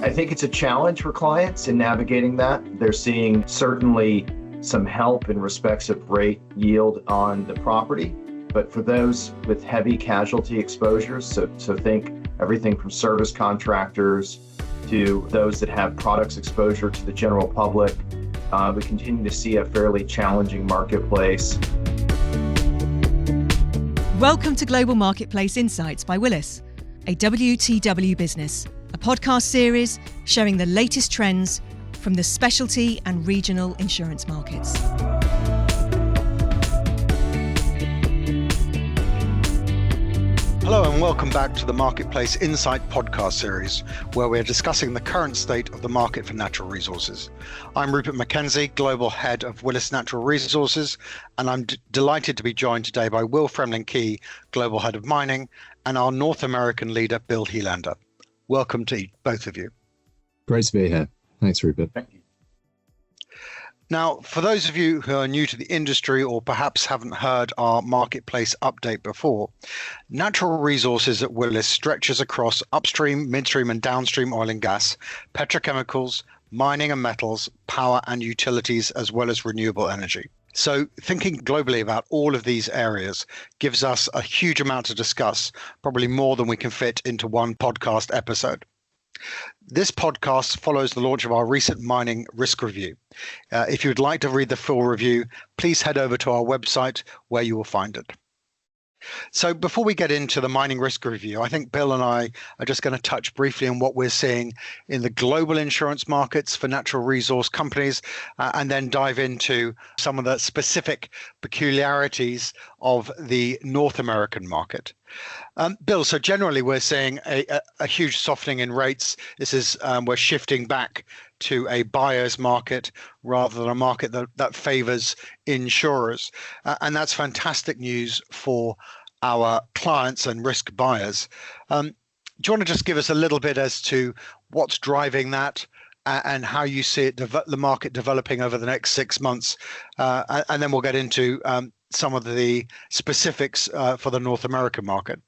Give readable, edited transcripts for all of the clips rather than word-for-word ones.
I think it's a challenge for clients in navigating that. They're seeing certainly some help in respects of rate yield on the property, but for those with heavy casualty exposures, so think everything from service contractors to those that have products exposure to the general public, we continue to see a fairly challenging marketplace. Welcome to Global Marketplace Insights by Willis, a WTW business, a podcast series showing the latest trends from the specialty and regional insurance markets. Hello and welcome back to the Marketplace Insight podcast series, where we're discussing the current state of the market for natural resources. I'm Rupert Mackenzie, Global Head of Willis Natural Resources, and I'm delighted to be joined today by Will Fremlin-Key, Global Head of Mining, and our North American leader, Bill Helander. Welcome to both of you. Great to be here. Thanks, Rupert. Thank you. Now, for those of you who are new to the industry or perhaps haven't heard our marketplace update before, natural resources at Willis stretches across upstream, midstream and downstream oil and gas, petrochemicals, mining and metals, power and utilities, as well as renewable energy. So thinking globally about all of these areas gives us a huge amount to discuss, probably more than we can fit into one podcast episode. This podcast follows the launch of our recent mining risk review. If you would like to read the full review, please head over to our website where you will find it. So before we get into the mining risk review, I think Bill and I are just going to touch briefly on what we're seeing in the global insurance markets for natural resource companies, and then dive into some of the specific peculiarities of the North American market. Bill, so generally we're seeing a huge softening in rates. This is we're shifting back to a buyer's market rather than a market that favors insurers. And that's fantastic news for our clients and risk buyers. Do you want to just give us a little bit as to what's driving that and how you see it, the market developing over the next 6 months? And then we'll get into some of the specifics for the North American market.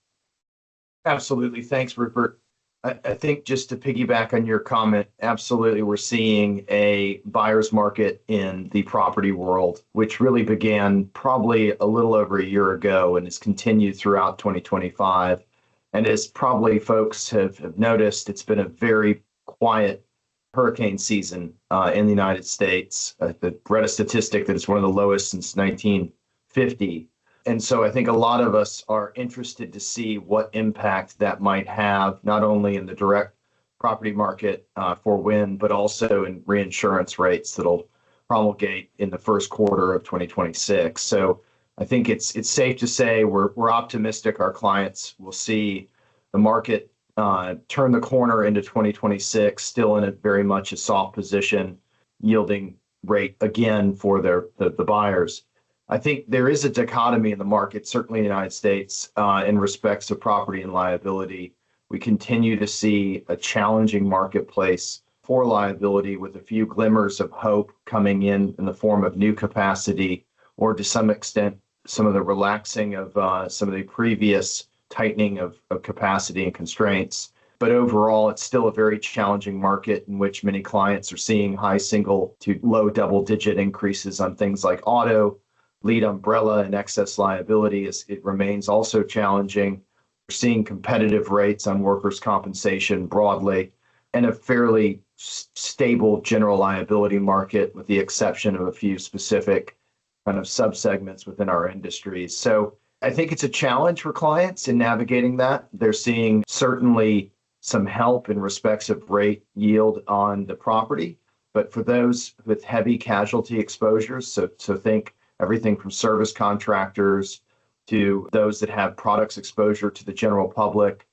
Absolutely. Thanks, Rupert. I think just to piggyback on your comment, absolutely, we're seeing a buyer's market in the property world, which really began probably a little over a year ago and has continued throughout 2025. And as probably folks have noticed, it's been a very quiet hurricane season in the United States. I read a statistic that it's one of the lowest since 1950. And so I think a lot of us are interested to see what impact that might have, not only in the direct property market for wind, but also in reinsurance rates that'll promulgate in the first quarter of 2026. So I think it's safe to say we're optimistic our clients will see the market turn the corner into 2026, still in a very much a soft position, yielding rate again for the buyers. I think there is a dichotomy in the market, certainly in the United States, in respects to property and liability. We continue to see a challenging marketplace for liability with a few glimmers of hope coming in the form of new capacity, or to some extent, some of the relaxing of some of the previous tightening of capacity and constraints. But overall, it's still a very challenging market in which many clients are seeing high single to low double-digit increases on things like auto, lead umbrella, and excess liability. It remains also challenging. We're seeing competitive rates on workers' compensation broadly, and a fairly stable general liability market, with the exception of a few specific kind of subsegments within our industries. So I think it's a challenge for clients in navigating that. They're seeing certainly some help in respects of rate yield on the property, but for those with heavy casualty exposures, so think everything from service contractors to those that have products exposure to the general public,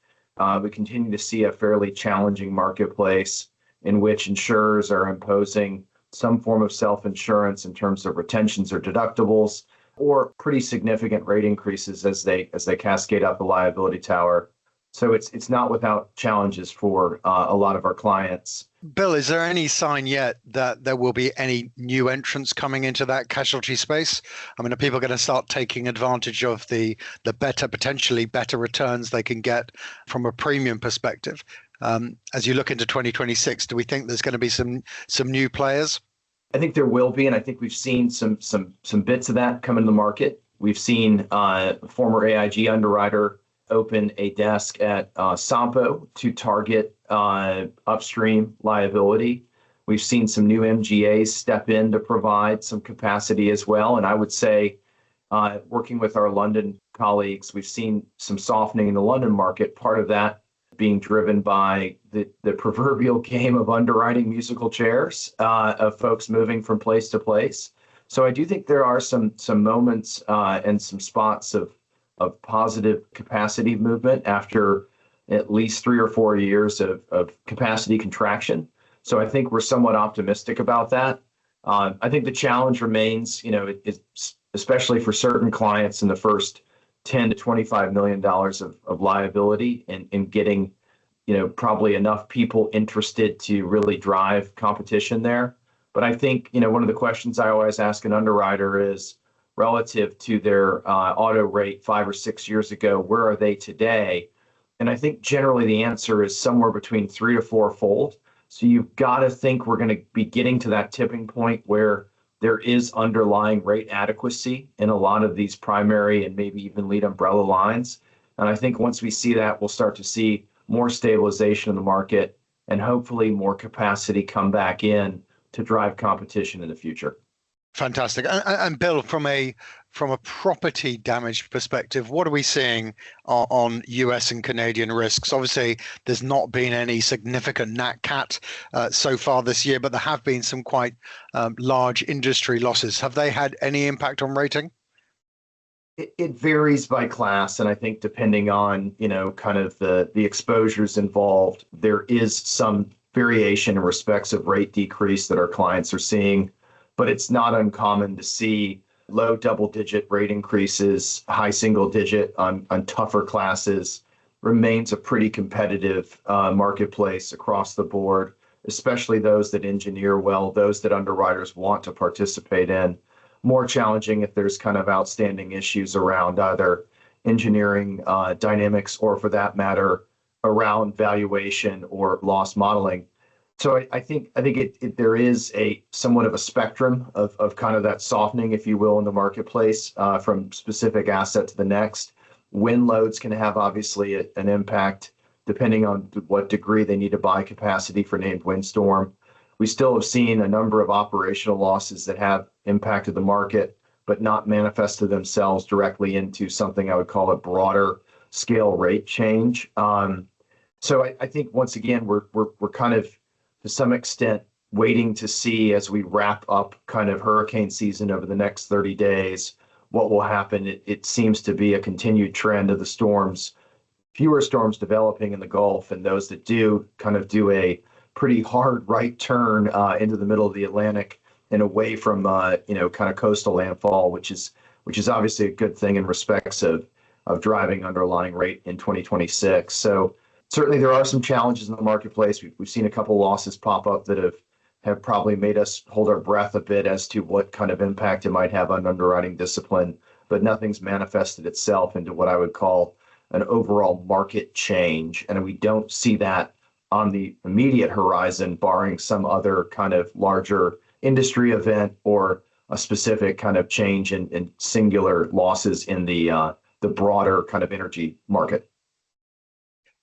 we continue to see a fairly challenging marketplace in which insurers are imposing some form of self-insurance in terms of retentions or deductibles, or pretty significant rate increases as they cascade up the liability tower. So it's not without challenges for a lot of our clients. Bill, is there any sign yet that there will be any new entrants coming into that casualty space? I mean, are people going to start taking advantage of the potentially better returns they can get from a premium perspective? As you look into 2026, do we think there's going to be some new players? I think there will be, and I think we've seen some bits of that come into the market. We've seen former AIG underwriter open a desk at Sampo to target upstream liability. We've seen some new MGAs step in to provide some capacity as well. And I would say, working with our London colleagues, we've seen some softening in the London market. Part of that being driven by the proverbial game of underwriting musical chairs, of folks moving from place to place. So I do think there are some moments and some spots of positive capacity movement after at least 3 or 4 years of capacity contraction. So I think we're somewhat optimistic about that. I think the challenge remains, especially for certain clients in the first $10 to $25 million of liability in getting, probably enough people interested to really drive competition there. But I think, one of the questions I always ask an underwriter is relative to their auto rate 5 or 6 years ago, where are they today? And I think generally the answer is somewhere between 3 to 4-fold. So you've got to think we're going to be getting to that tipping point where there is underlying rate adequacy in a lot of these primary and maybe even lead umbrella lines. And I think once we see that, we'll start to see more stabilization in the market and hopefully more capacity come back in to drive competition in the future. Fantastic. And Bill, from a property damage perspective, what are we seeing on US and Canadian risks? Obviously, there's not been any significant Nat Cat so far this year, but there have been some quite large industry losses. Have they had any impact on rating? It varies by class, and I think depending on kind of the exposures involved, there is some variation in respects of rate decrease that our clients are seeing. But it's not uncommon to see low double-digit rate increases, high single-digit on tougher classes. Remains a pretty competitive marketplace across the board, especially those that engineer well, those that underwriters want to participate in. More challenging if there's kind of outstanding issues around either engineering dynamics or, for that matter, around valuation or loss modeling. So I think there is a somewhat of a spectrum of kind of that softening, if you will, in the marketplace from specific asset to the next. Wind loads can have obviously an impact depending on what degree they need to buy capacity for named windstorm. We still have seen a number of operational losses that have impacted the market, but not manifested themselves directly into something I would call a broader scale rate change. So I think once again we're kind of, to some extent, waiting to see as we wrap up kind of hurricane season over the next 30 days, what will happen. It seems to be a continued trend of the storms, fewer storms developing in the Gulf, and those that do kind of do a pretty hard right turn into the middle of the Atlantic and away from kind of coastal landfall, which is obviously a good thing in respects of driving underlying rate in 2026. So certainly there are some challenges in the marketplace. We've seen a couple losses pop up that have probably made us hold our breath a bit as to what kind of impact it might have on underwriting discipline, but nothing's manifested itself into what I would call an overall market change. And we don't see that on the immediate horizon, barring some other kind of larger industry event or a specific kind of change in singular losses in the broader kind of energy market.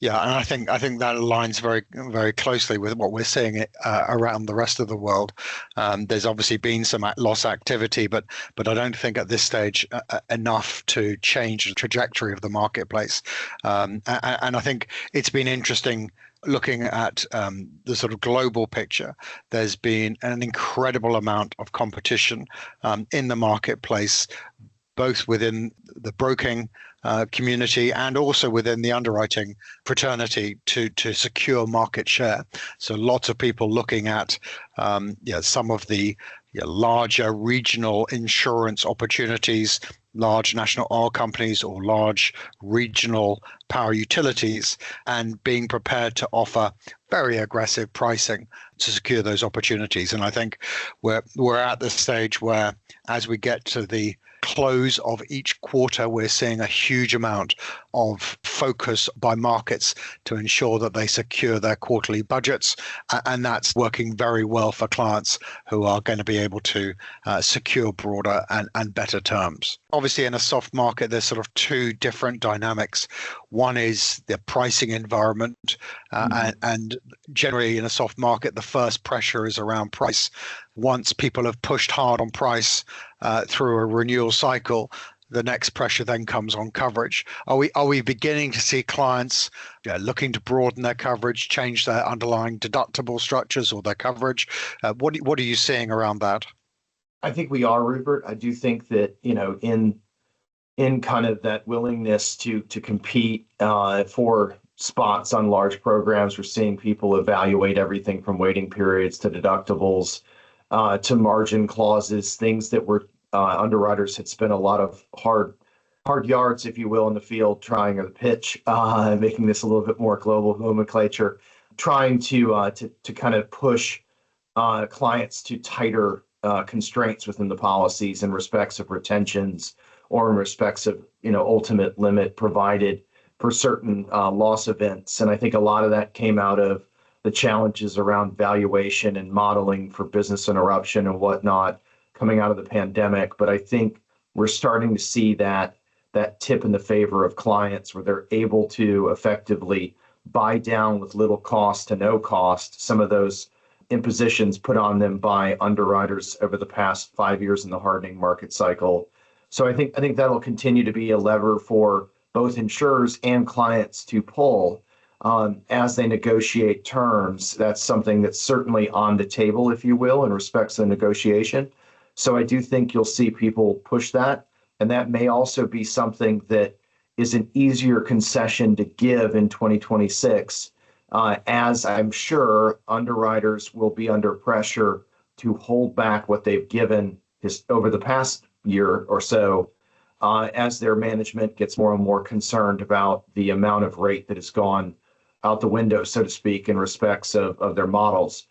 Yeah, and I think that aligns very, very closely with what we're seeing around the rest of the world. There's obviously been some loss activity, but I don't think at this stage enough to change the trajectory of the marketplace. And I think it's been interesting looking at the sort of global picture. There's been an incredible amount of competition in the marketplace, both within the broking community and also within the underwriting fraternity to secure market share. So lots of people looking at some of the larger regional insurance opportunities, large national oil companies or large regional power utilities, and being prepared to offer very aggressive pricing to secure those opportunities. And I think we're at the stage where, as we get to the close of each quarter, we're seeing a huge amount of focus by markets to ensure that they secure their quarterly budgets. And that's working very well for clients who are going to be able to secure broader and better terms. Obviously, in a soft market, there's sort of two different dynamics. One is the pricing environment, and generally in a soft market, the first pressure is around price. Once people have pushed hard on price through a renewal cycle, the next pressure then comes on coverage. Are we beginning to see clients looking to broaden their coverage, change their underlying deductible structures or their coverage? What are you seeing around that? I think we are, Rupert. I do think that, in kind of that willingness to compete for spots on large programs, we're seeing people evaluate everything from waiting periods to deductibles to margin clauses, things that were underwriters had spent a lot of hard yards, if you will, in the field trying to pitch, making this a little bit more global nomenclature, trying to kind of push clients to tighter constraints within the policies in respects of retentions or in respects of ultimate limit provided for certain loss events. And I think a lot of that came out of the challenges around valuation and modeling for business interruption and whatnot coming out of the pandemic. But I think we're starting to see that tip in the favor of clients where they're able to effectively buy down with little cost to no cost some of those impositions put on them by underwriters over the past 5 years in the hardening market cycle. So I think that'll continue to be a lever for both insurers and clients to pull as they negotiate terms. That's something that's certainly on the table, if you will, in respects of negotiation. So I do think you'll see people push that. And that may also be something that is an easier concession to give in 2026, as I'm sure underwriters will be under pressure to hold back what they've given over the past year or so, as their management gets more and more concerned about the amount of rate that has gone out the window, so to speak, in respects of their models.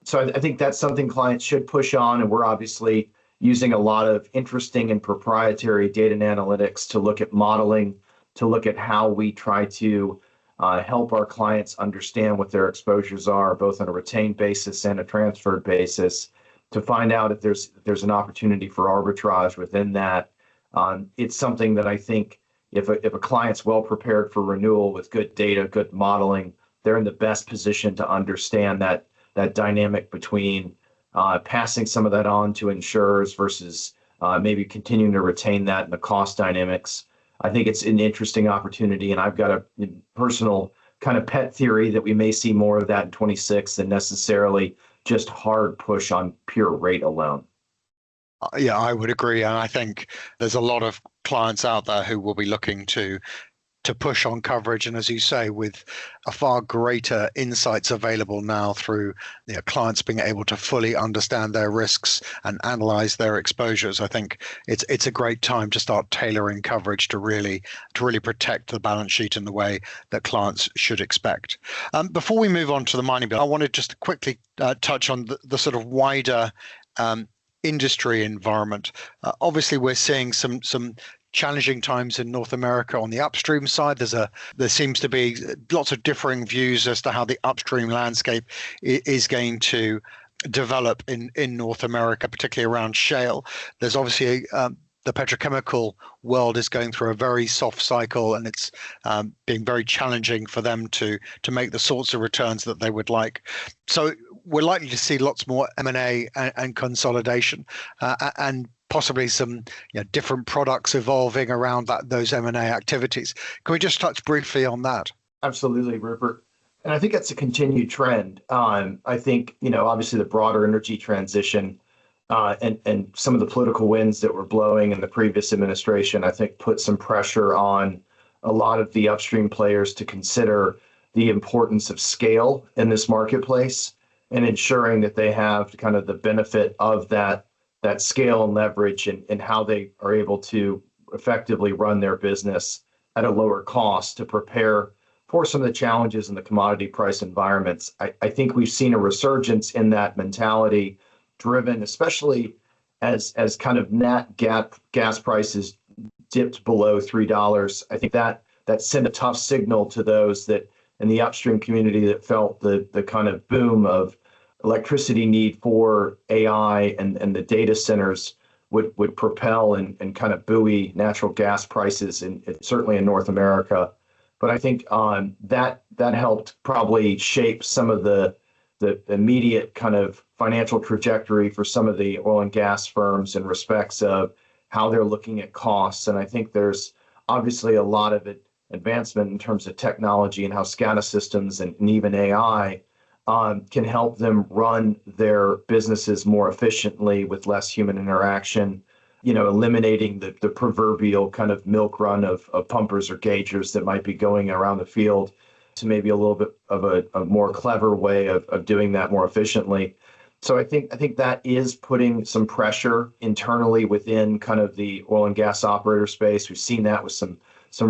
So I think that's something clients should push on, and we're obviously using a lot of interesting and proprietary data and analytics to look at modeling, to look at how we try to help our clients understand what their exposures are, both on a retained basis and a transferred basis, to find out if there's an opportunity for arbitrage within that. It's something that I think if a client's well prepared for renewal with good data, good modeling, they're in the best position to understand that dynamic between passing some of that on to insurers versus maybe continuing to retain that in the cost dynamics. I think it's an interesting opportunity, and I've got a personal kind of pet theory that we may see more of that in 26 than necessarily just hard push on pure rate alone. Yeah, I would agree. And I think there's a lot of clients out there who will be looking to push on coverage. And as you say, with a far greater insights available now through clients being able to fully understand their risks and analyze their exposures, I think it's a great time to start tailoring coverage to really protect the balance sheet in the way that clients should expect. Before we move on to the mining bill, I wanted just to quickly touch on the sort of wider industry environment. Obviously, we're seeing some challenging times in North America on the upstream side. There seems to be lots of differing views as to how the upstream landscape is going to develop in North America, particularly around shale. There's obviously the petrochemical world is going through a very soft cycle, and it's being very challenging for them to make the sorts of returns that they would like. So we're likely to see lots more M&A and consolidation, and possibly some different products evolving around those M&A activities. Can we just touch briefly on that? Absolutely, Rupert. And I think that's a continued trend. I think, obviously the broader energy transition and some of the political winds that were blowing in the previous administration, I think put some pressure on a lot of the upstream players to consider the importance of scale in this marketplace and ensuring that they have kind of the benefit of that scale and leverage and how they are able to effectively run their business at a lower cost to prepare for some of the challenges in the commodity price environments. I think we've seen a resurgence in that mentality, driven especially as kind of gas prices dipped below $3, I think that sent a tough signal to those that in the upstream community that felt the kind of boom of electricity need for AI and the data centers would propel and kind of buoy natural gas prices, certainly in North America. But I think that helped probably shape some of the immediate kind of financial trajectory for some of the oil and gas firms in respects of how they're looking at costs. And I think there's obviously a lot of advancement in terms of technology and how SCADA systems and even AI can help them run their businesses more efficiently with less human interaction, eliminating the proverbial kind of milk run of pumpers or gaugers that might be going around the field to maybe a little bit of a more clever way of doing that more efficiently. So I think that is putting some pressure internally within kind of the oil and gas operator space. We've seen that with some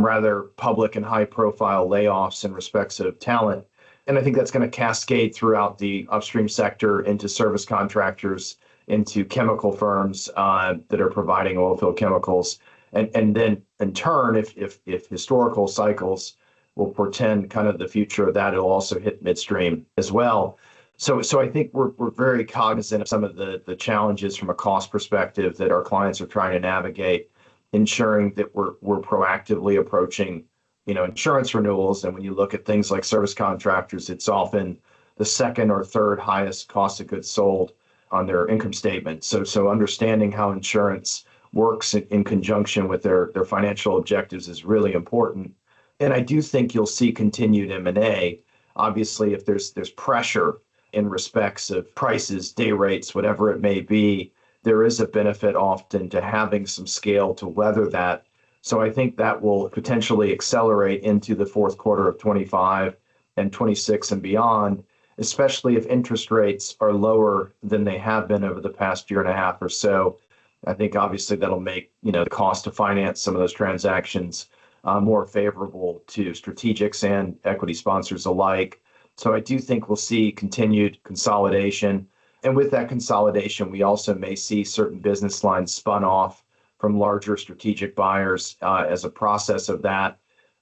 rather public and high profile layoffs in respects of talent. And I think that's going to cascade throughout the upstream sector into service contractors, into chemical firms that are providing oil field chemicals. And then in turn, if historical cycles will portend kind of the future of that, it'll also hit midstream as well. So I think we're very cognizant of some of the challenges from a cost perspective that our clients are trying to navigate, ensuring that we're proactively approaching insurance renewals. And when you look at things like service contractors, it's often the second or third highest cost of goods sold on their income statement. So understanding how insurance works in conjunction with their financial objectives is really important. And I do think you'll see continued M&A. Obviously, if there's pressure in respects of prices, day rates, whatever it may be, there is a benefit often to having some scale to weather that. So I think that will potentially accelerate into the fourth quarter of 25 and 26 and beyond, especially if interest rates are lower than they have been over the past year and a half or so. I think obviously that'll make the cost to finance some of those transactions more favorable to strategics and equity sponsors alike. So I do think we'll see continued consolidation. And with that consolidation, we also may see certain business lines spun off from larger strategic buyers. As a process of that,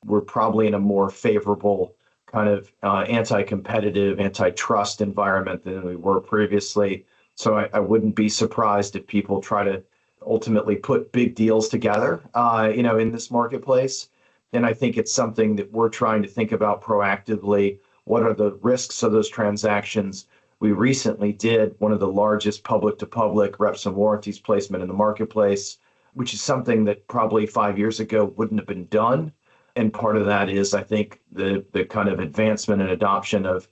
we're probably in a more favorable kind of anti-competitive, antitrust environment than we were previously. So I wouldn't be surprised if people try to ultimately put big deals together, in this marketplace. And I think it's something that we're trying to think about proactively. What are the risks of those transactions? We recently did one of the largest public-to-public reps and warranties placement in the marketplace, which is something that probably 5 years ago wouldn't have been done. And part of that is, I think, the kind of advancement and adoption of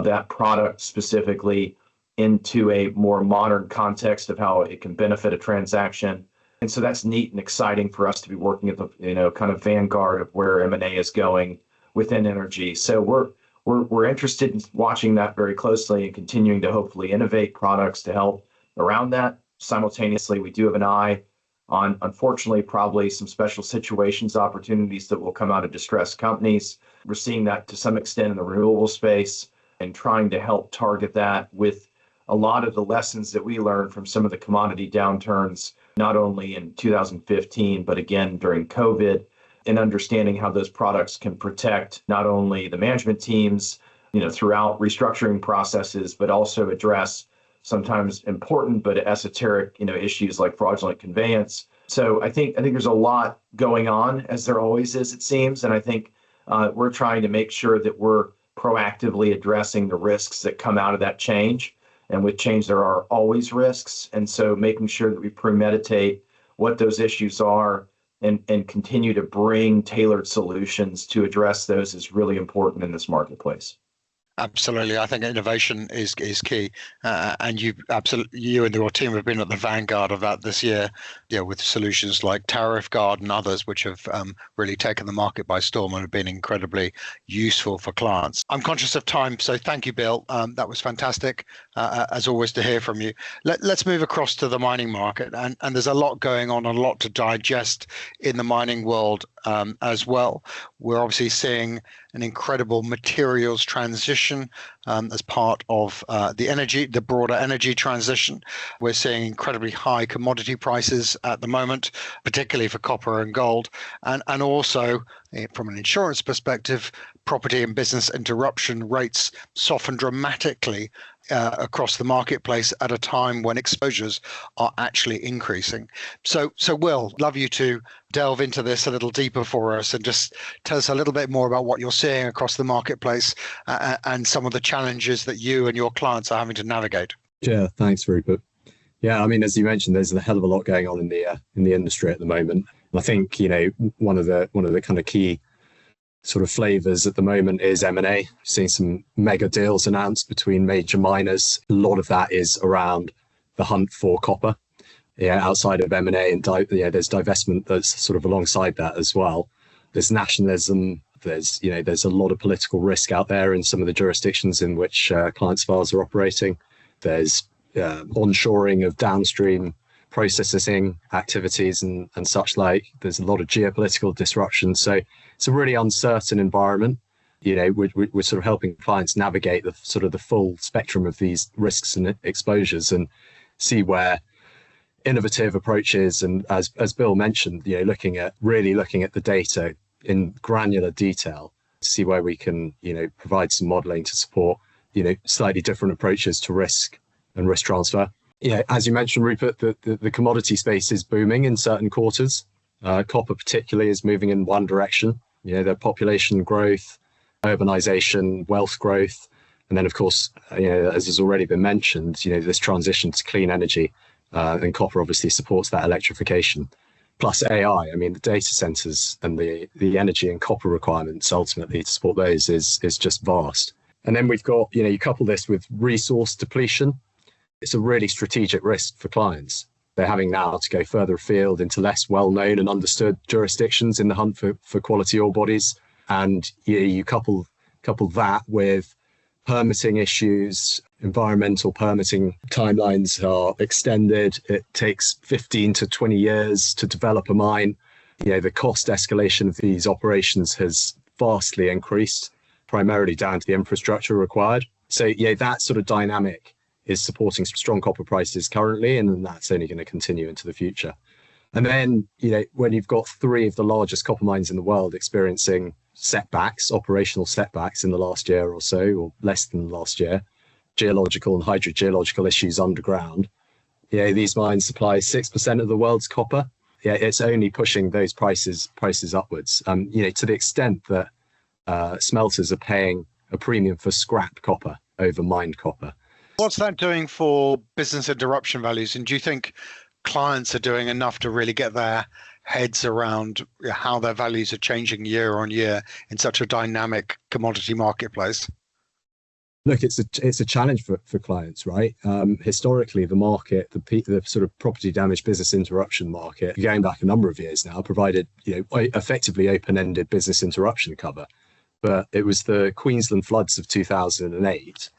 that product specifically into a more modern context of how it can benefit a transaction. And so that's neat and exciting for us to be working at the kind of vanguard of where M&A is going within energy. So we're interested in watching that very closely and continuing to hopefully innovate products to help around that. Simultaneously, we do have an eye on, unfortunately, probably some special situations opportunities that will come out of distressed companies. We're seeing that to some extent in the renewable space and trying to help target that with a lot of the lessons that we learned from some of the commodity downturns, not only in 2015, but again during COVID, and understanding how those products can protect not only the management teams, throughout restructuring processes, but also address sometimes important but esoteric, issues like fraudulent conveyance. So I think there's a lot going on, as there always is, it seems. And I think we're trying to make sure that we're proactively addressing the risks that come out of that change. And with change, there are always risks. And so making sure that we premeditate what those issues are and continue to bring tailored solutions to address those is really important in this marketplace. Absolutely. I think innovation is key. And you and your team have been at the vanguard of that this year, with solutions like Tariff Guard and others, which have really taken the market by storm and have been incredibly useful for clients. I'm conscious of time, so thank you, Bill. That was fantastic, as always, to hear from you. Let's move across to the mining market. And there's a lot going on, a lot to digest in the mining world as well. We're obviously seeing an incredible materials transition electrification as part of the broader energy transition. We're seeing incredibly high commodity prices at the moment, particularly for copper and gold, and also from an insurance perspective, property and business interruption rates soften dramatically across the marketplace at a time when exposures are actually increasing. So Will, love you to delve into this a little deeper for us and just tell us a little bit more about what you're seeing across the marketplace and some of the challenges that you and your clients are having to navigate. Yeah, thanks, Rupert. Yeah, I mean, as you mentioned, there's a hell of a lot going on in the industry at the moment. And I think, one of the kind of key sort of flavors at the moment is M&A. Seeing some mega deals announced between major miners. A lot of that is around the hunt for copper. Yeah, outside of M&A and there's divestment that's sort of alongside that as well. There's nationalism. There's a lot of political risk out there in some of the jurisdictions in which clients' files are operating. There's onshoring of downstream processing activities and such like. There's a lot of geopolitical disruption. So it's a really uncertain environment. We're sort of helping clients navigate the sort of the full spectrum of these risks and exposures and see where innovative approaches and as Bill mentioned, looking at the data in granular detail to see where we can, provide some modeling to support, slightly different approaches to risk and risk transfer. As you mentioned, Rupert, the commodity space is booming in certain quarters. Copper particularly is moving in one direction. The population growth, urbanization, wealth growth, and then of course, as has already been mentioned, this transition to clean energy, and copper obviously supports that electrification. Plus AI, I mean, the data centers and the energy and copper requirements ultimately to support those is just vast. And then we've got, you couple this with resource depletion. It's a really strategic risk for clients. They're having now to go further afield into less well-known and understood jurisdictions in the hunt for quality ore bodies. And you couple that with permitting issues, environmental permitting timelines are extended. It takes 15 to 20 years to develop a mine. The cost escalation of these operations has vastly increased, primarily down to the infrastructure required. So that sort of dynamic is supporting strong copper prices currently, and then that's only going to continue into the future. And then, when you've got three of the largest copper mines in the world experiencing operational setbacks in the last year or so, or less than last year, geological and hydrogeological issues underground, these mines supply 6% of the world's copper. It's only pushing those prices upwards. To the extent that smelters are paying a premium for scrap copper over mined copper. What's that doing for business interruption values? And do you think clients are doing enough to really get their heads around how their values are changing year on year in such a dynamic commodity marketplace? Look, it's a challenge for clients, right? Historically, the market, the sort of property damage business interruption market, going back a number of years now, provided effectively open-ended business interruption cover. But it was the Queensland floods of 2008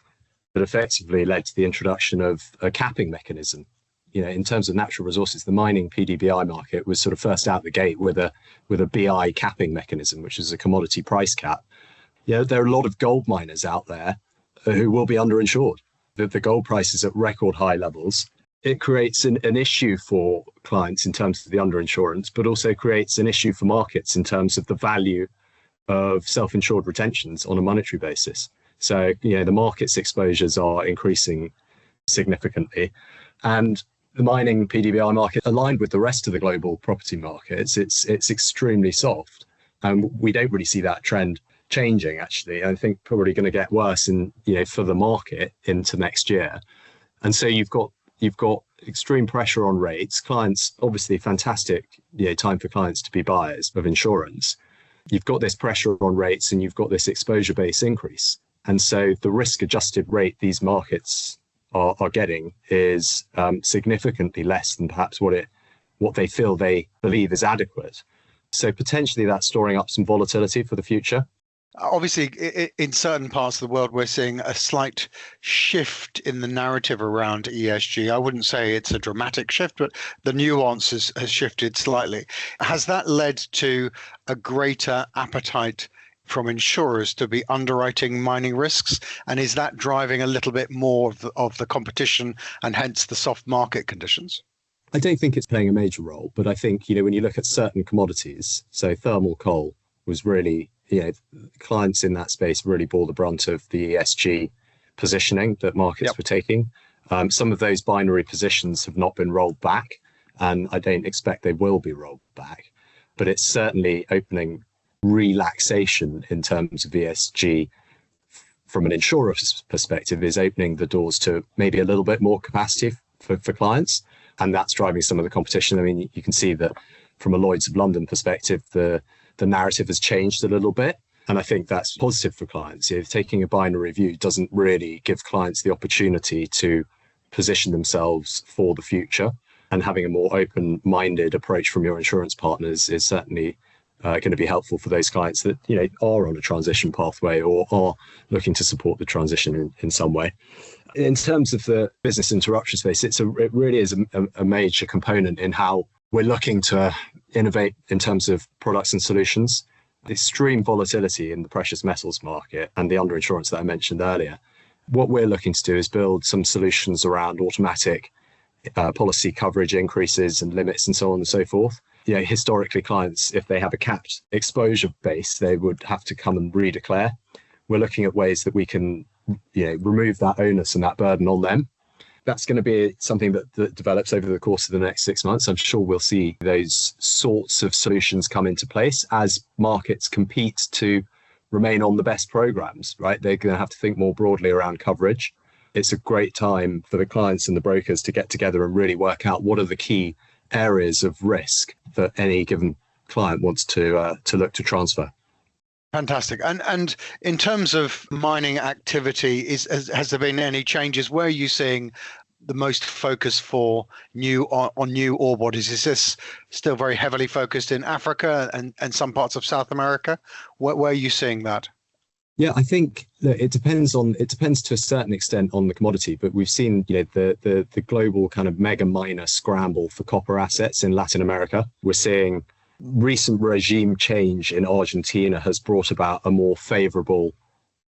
that effectively led to the introduction of a capping mechanism. In terms of natural resources, the mining PDBI market was sort of first out the gate with a BI capping mechanism, which is a commodity price cap. There are a lot of gold miners out there who will be underinsured. The gold price is at record high levels. It creates an issue for clients in terms of the underinsurance, but also creates an issue for markets in terms of the value of self-insured retentions on a monetary basis. So, the market's exposures are increasing significantly. And the mining PDBI market, aligned with the rest of the global property markets, it's extremely soft. And we don't really see that trend changing, actually. I think probably going to get worse for the market into next year. And so you've got extreme pressure on rates. Clients, obviously fantastic, time for clients to be buyers of insurance. You've got this pressure on rates and you've got this exposure base increase. And so the risk adjusted rate these markets are getting is significantly less than perhaps what they believe is adequate. So potentially that's storing up some volatility for the future. Obviously, in certain parts of the world, we're seeing a slight shift in the narrative around ESG. I wouldn't say it's a dramatic shift, but the nuance has shifted slightly. Has that led to a greater appetite from insurers to be underwriting mining risks? And is that driving a little bit more of the competition and hence the soft market conditions? I don't think it's playing a major role, but I think, when you look at certain commodities, so thermal coal was really, clients in that space really bore the brunt of the ESG positioning that markets were taking. Some of those binary positions have not been rolled back, and I don't expect they will be rolled back, but it's certainly opening relaxation in terms of ESG from an insurer's perspective, is opening the doors to maybe a little bit more capacity for clients. And that's driving some of the competition. I mean, you can see that from a Lloyd's of London perspective, the narrative has changed a little bit. And I think that's positive for clients. Taking a binary view doesn't really give clients the opportunity to position themselves for the future. And having a more open-minded approach from your insurance partners is certainly going to be helpful for those clients that are on a transition pathway or are looking to support the transition in some way. In terms of the business interruption space, it really is a major component in how we're looking to innovate in terms of products and solutions. The extreme volatility in the precious metals market and the underinsurance that I mentioned earlier. What we're looking to do is build some solutions around automatic policy coverage increases and limits and so on and so forth. Historically, clients, if they have a capped exposure base, they would have to come and redeclare. We're looking at ways that we can remove that onus and that burden on them. That's going to be something that develops over the course of the next 6 months. I'm sure we'll see those sorts of solutions come into place as markets compete to remain on the best programs, right? They're going to have to think more broadly around coverage. It's a great time for the clients and the brokers to get together and really work out what are the key areas of risk that any given client wants to look to transfer. Fantastic. And in terms of mining activity, has there been any changes? Where are you seeing the most focus for new ore bodies? Is this still very heavily focused in Africa and some parts of South America? Where are you seeing that? Yeah, I think that it depends to a certain extent on the commodity, but we've seen the global kind of mega miner scramble for copper assets in Latin America. We're seeing recent regime change in Argentina has brought about a more favorable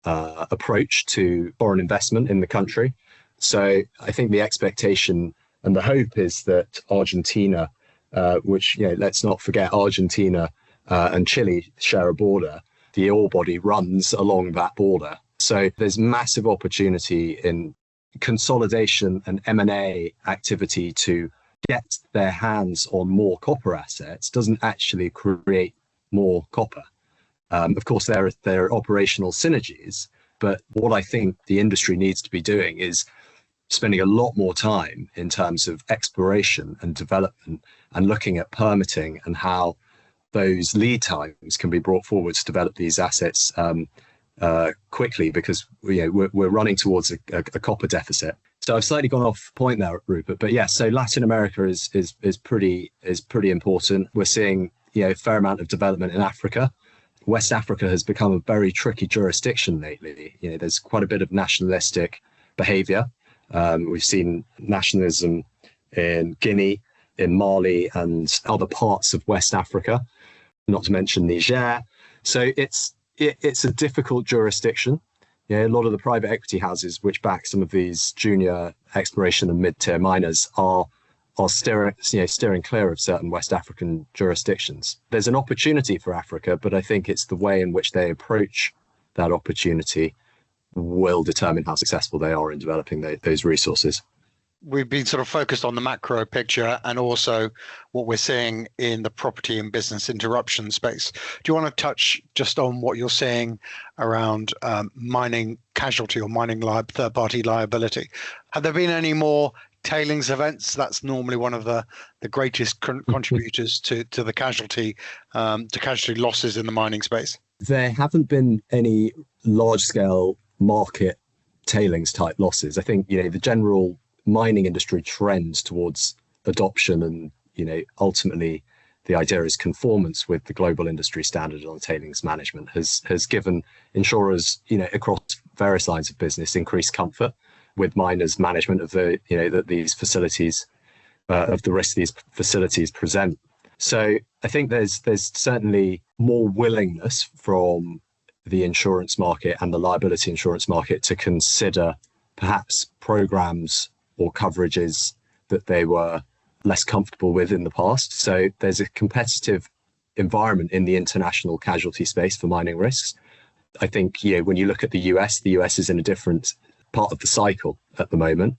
approach to foreign investment in the country. So I think the expectation and the hope is that Argentina, which, let's not forget, Argentina and Chile share a border. The ore body runs along that border. So there's massive opportunity in consolidation and M&A activity to get their hands on more copper assets doesn't actually create more copper. Of course, there are operational synergies, but what I think the industry needs to be doing is spending a lot more time in terms of exploration and development and looking at permitting and how those lead times can be brought forward to develop these assets quickly, because we're running towards a copper deficit. So I've slightly gone off point there, Rupert, but yeah. So Latin America is pretty important. We're seeing a fair amount of development in Africa. West Africa has become a very tricky jurisdiction lately. There's quite a bit of nationalistic behaviour. We've seen nationalism in Guinea, in Mali, and other parts of West Africa, not to mention Niger. So it's a difficult jurisdiction. A lot of the private equity houses which back some of these junior exploration and mid-tier miners are steering clear of certain West African jurisdictions. There's an opportunity for Africa, but I think it's the way in which they approach that opportunity will determine how successful they are in developing those resources. We've been sort of focused on the macro picture and also what we're seeing in the property and business interruption space. Do you want to touch just on what you're seeing around mining casualty or mining third-party liability? Have there been any more tailings events? That's normally one of the greatest contributors to the casualty losses in the mining space. There haven't been any large-scale market tailings type losses. I think the general mining industry trends towards adoption and ultimately the idea is conformance with the global industry standard on tailings management has given insurers across various lines of business increased comfort with miners' management of that these facilities of the risk these facilities present. So I think there's certainly more willingness from the insurance market and the liability insurance market to consider perhaps programs or coverages that they were less comfortable with in the past. So there's a competitive environment in the international casualty space for mining risks. I think, when you look at the US is in a different part of the cycle at the moment.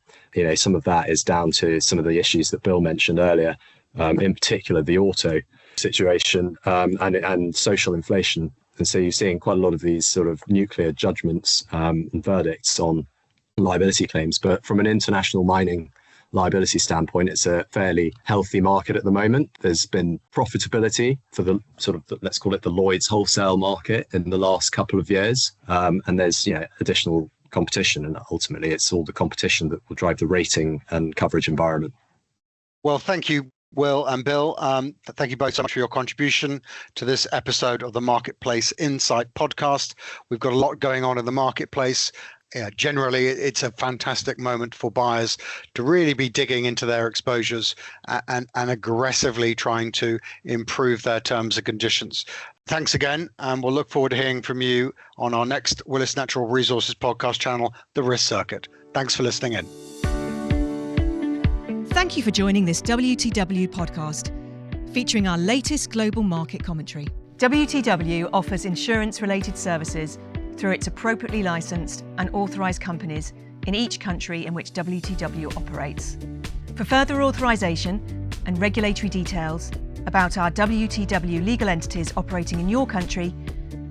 Some of that is down to some of the issues that Bill mentioned earlier, in particular the auto situation and social inflation. And so you're seeing quite a lot of these sort of nuclear judgments and verdicts on liability claims. But from an international mining liability standpoint, it's a fairly healthy market at the moment. There's been profitability for the sort of, let's call it the Lloyd's wholesale market in the last couple of years. And there's additional competition, and ultimately it's all the competition that will drive the rating and coverage environment. Well, thank you, Will and Bill. Thank you both so much for your contribution to this episode of the Marketplace Insight podcast. We've got a lot going on in the marketplace. Generally, it's a fantastic moment for buyers to really be digging into their exposures and aggressively trying to improve their terms and conditions. Thanks again, and we'll look forward to hearing from you on our next Willis Natural Resources podcast channel, The Risk Circuit. Thanks for listening in. Thank you for joining this WTW podcast, featuring our latest global market commentary. WTW offers insurance-related services through its appropriately licensed and authorised companies in each country in which WTW operates. For further authorisation and regulatory details about our WTW legal entities operating in your country,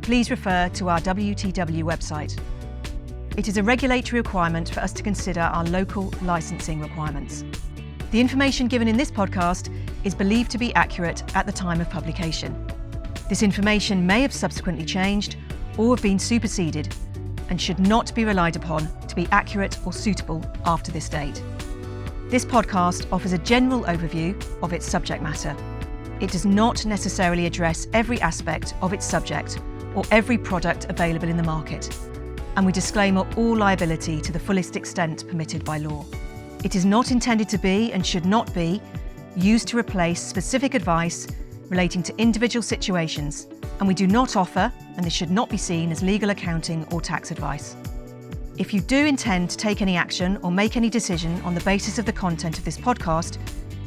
please refer to our WTW website. It is a regulatory requirement for us to consider our local licensing requirements. The information given in this podcast is believed to be accurate at the time of publication. This information may have subsequently changed or have been superseded and should not be relied upon to be accurate or suitable after this date. This podcast offers a general overview of its subject matter. It does not necessarily address every aspect of its subject or every product available in the market, and we disclaim all liability to the fullest extent permitted by law. It is not intended to be and should not be used to replace specific advice relating to individual situations, and we do not offer, and this should not be seen as legal, accounting or tax advice. If you do intend to take any action or make any decision on the basis of the content of this podcast,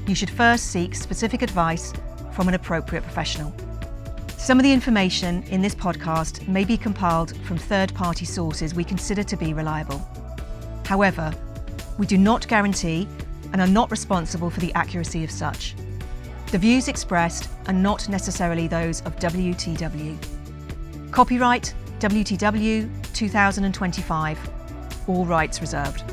you should first seek specific advice from an appropriate professional. Some of the information in this podcast may be compiled from third-party sources we consider to be reliable. However, we do not guarantee and are not responsible for the accuracy of such. The views expressed are not necessarily those of WTW. Copyright WTW 2025. All rights reserved.